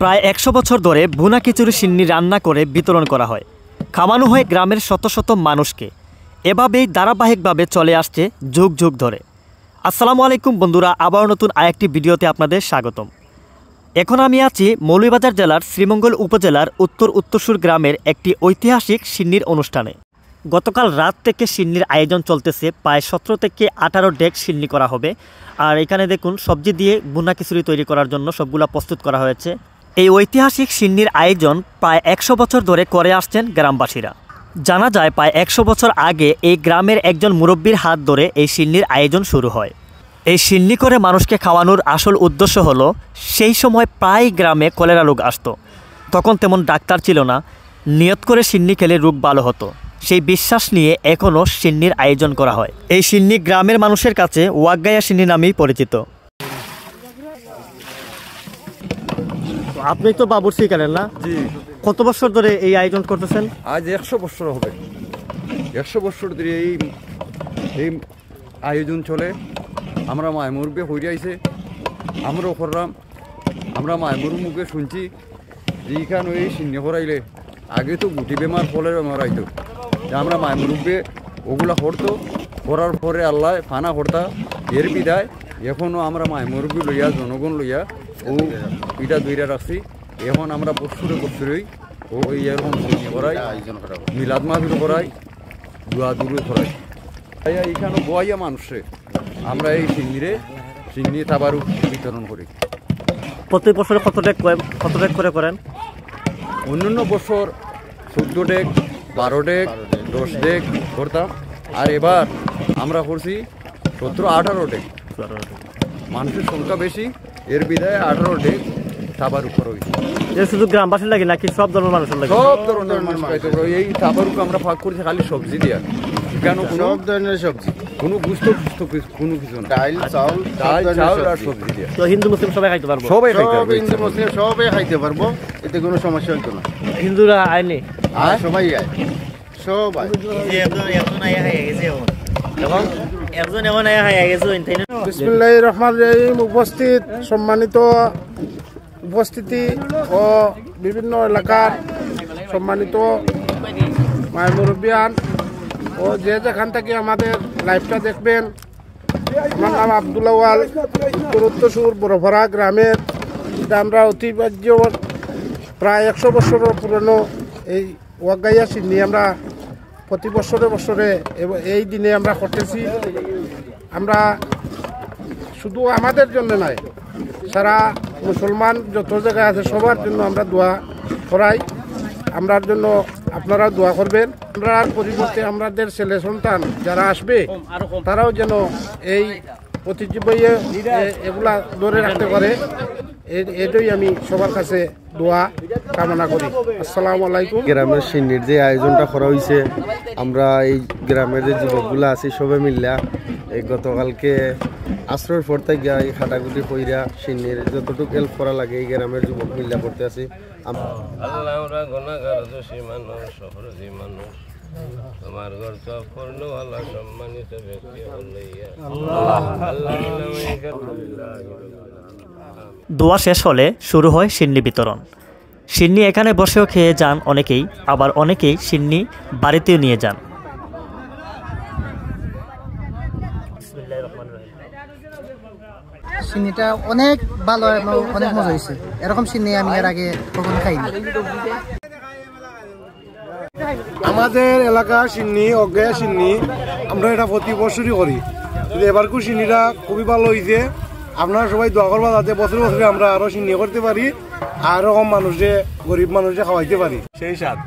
প্রায় ১০০ বছর ধরে ভুনা খিচুড়ি সিন্নি রান্না করে বিতরণ করা হয়, খাওয়ানো হয় গ্রামের শত শত মানুষকে। এভাবেই ধারাবাহিকভাবে চলে আসছে যুগ যুগ ধরে। আসসালামু আলাইকুম বন্ধুরা, আবার নতুন আরেকটি ভিডিওতে আপনাদের স্বাগতম। এখন আমি আছি মৌলভীবাজার জেলার শ্রীমঙ্গল উপজেলার উত্তরসুর গ্রামের একটি ঐতিহাসিক সিন্নির অনুষ্ঠানে। গতকাল রাত থেকে সিন্নির আয়োজন চলতেছে। প্রায় ১৭ থেকে ১৮ ডেক সিন্নি করা হবে। আর এখানে দেখুন সবজি দিয়ে ভুনা খিচুড়ি তৈরি করার জন্য সবগুলা প্রস্তুত করা হয়েছে। এই ঐতিহাসিক সিন্নির আয়োজন প্রায় ১০০ বছর ধরে করে আসছেন গ্রামবাসীরা। জানা যায় প্রায় ১০০ বছর আগে এই গ্রামের একজন মুরব্বীর হাত ধরে এই সিন্নির আয়োজন শুরু হয়। এই সিন্নি করে মানুষকে খাওয়ানোর আসল উদ্দেশ্য হলো, সেই সময় প্রায় গ্রামে কলেরা রোগ আসতো। তখন তেমন ডাক্তার ছিল না, নিয়ত করে সিন্নি খেলে রোগ ভালো হতো। সেই বিশ্বাস নিয়ে এখনও সিন্নির আয়োজন করা হয়। এই সিন্নি গ্রামের মানুষের কাছে ওয়াগাইয়া সিন্নি নামেই পরিচিত। আপনি তো বাবুর্চি করেন না? জি। কত বছর ধরে এই আয়োজন করতেছেন? আজ ১০০ বছর হবে। ১০০ বছর ধরে এই আয়োজন চলে। আমরা মায় মুরব্বী হইরে আইছে, আমরাও করলাম। আমরা মায় মুরুর মুখে শুনছি যে এইখানে এই সিন্নি করাইলে আগে তো গুটি বেমার ফলের বেমার আইতো, আমরা মায় মুরব্বী ওগুলা করতো, করার পরে আল্লাহ ফানা করতা। এর বিদায় এখনও আমরা মায় মুরব্বী লইয়া জনগণ লইয়া ও পিঠা দইরা রাখছি। এখন আমরা বছরই ও এরকম সিন্নি করাই, মিলাদ মাহফিল করাই, দোয়া দুরু করাই। এইখানে বয়াইয়া মানুষে আমরা এই সিন্নি তাবারু বিতরণ করি। প্রতি বছরে কত ডেক করে করেন? অন্যান্য বছর ১৪ ডেক, ১২ ডেক, ১০ ডেক করতাম। আর এবার আমরা করছি ১৭-১৮ ডেক। মানুষের সংখ্যা বেশি, এর বিদায় ১৮ ডেক তাবারু করা হয়েছে। শুধু গ্রামবাসীর লাগে নাকি সব ধরনের মানুষের লাগে? সব ধরনের মানুষ খাইতে পারো। এই তাবারুকে আমরা ভাগ করেছি খালি সবজি দিয়া। কেন? সব ধরনের সবজি, কোনো গুস্ত কোনো কিছু না। ডাল চাউল আর সবজি দিয়া। তো হিন্দু মুসলিম সবাই খাইতে পারবো? সবাই খাইতে পারবো। হিন্দু মুসলিম সবাই খাইতে পারবো, এতে কোনো সমস্যা হইতো না। হিন্দুরা আইনি? সবাই আয়, সবাই। বিসমিল্লাহির রহমানির রহিম। সম্মানিত উপস্থিতি ও বিভিন্ন এলাকার সম্মানিত মায়ের মুরব্বিয়ান ও যে যেখান থেকে আমাদের লাইভটা দেখবেন, আমার নাম আব্দুল আওয়াল, উত্তরসুর বড়ভরা গ্রামের। এটা আমরা ঐতিহ্য প্রায় ১০০ বছরের পুরনো এই ওয়াগাইয়া সিন্নি আমরা প্রতি বছরে এই দিনে আমরা করতেছি। আমরা শুধু আমাদের জন্য নয়, সারা মুসলমান যত জায়গায় আছে সবার জন্য আমরা দোয়া করাই। আমরার জন্য আপনারা দোয়া করবেন। আমরা পরিবর্তে আমাদের ছেলে সন্তান যারা আসবে তারাও যেন এই ঐতিহ্য এগুলা ধরে রাখতে পারে, এটাই আমি সবার কাছে দোয়া কামনা করি। আসসালামু আলাইকুম। গ্রামের সিন্নির যে আয়োজনটা করা হয়েছে, আমরা এই গ্রামের যে যুবকগুলো আছি সবাই মিললা এই গতকালকে আশ্রয়ের পর থেকে এই খাটাকুটি কইরা সিন্নির যতটুকু হেল্প করা লাগে এই গ্রামের যুবক মিল্লা করতে আছি। দোয়া শেষ হলে শুরু হয় সিন্নি বিতরণ। সিন্নি এখানে বসেও খেয়ে যান অনেকেই, আবার অনেকেই সিন্নি বাড়িতেও নিয়ে যান। সিন্নিটা অনেক ভালো, অনেক মজা হয়েছে। এরকম সিন্নি আমি এর আগে কখনো খাইনি। আমাদের এলাকার সিন্নি অজ্ঞায়া সিন্নি আমরা এটা প্রতি বছরই করি। এবারকু সিন্নিটা খুবই ভালো হয়েছে। আপনারা সবাই দোয়া করবা যাতে বছরে আমরা আরো সিন্নি করতে পারি, আর এরকম মানুষে গরিব মানুষে খাওয়াইতে পারি। সেই স্বাদ।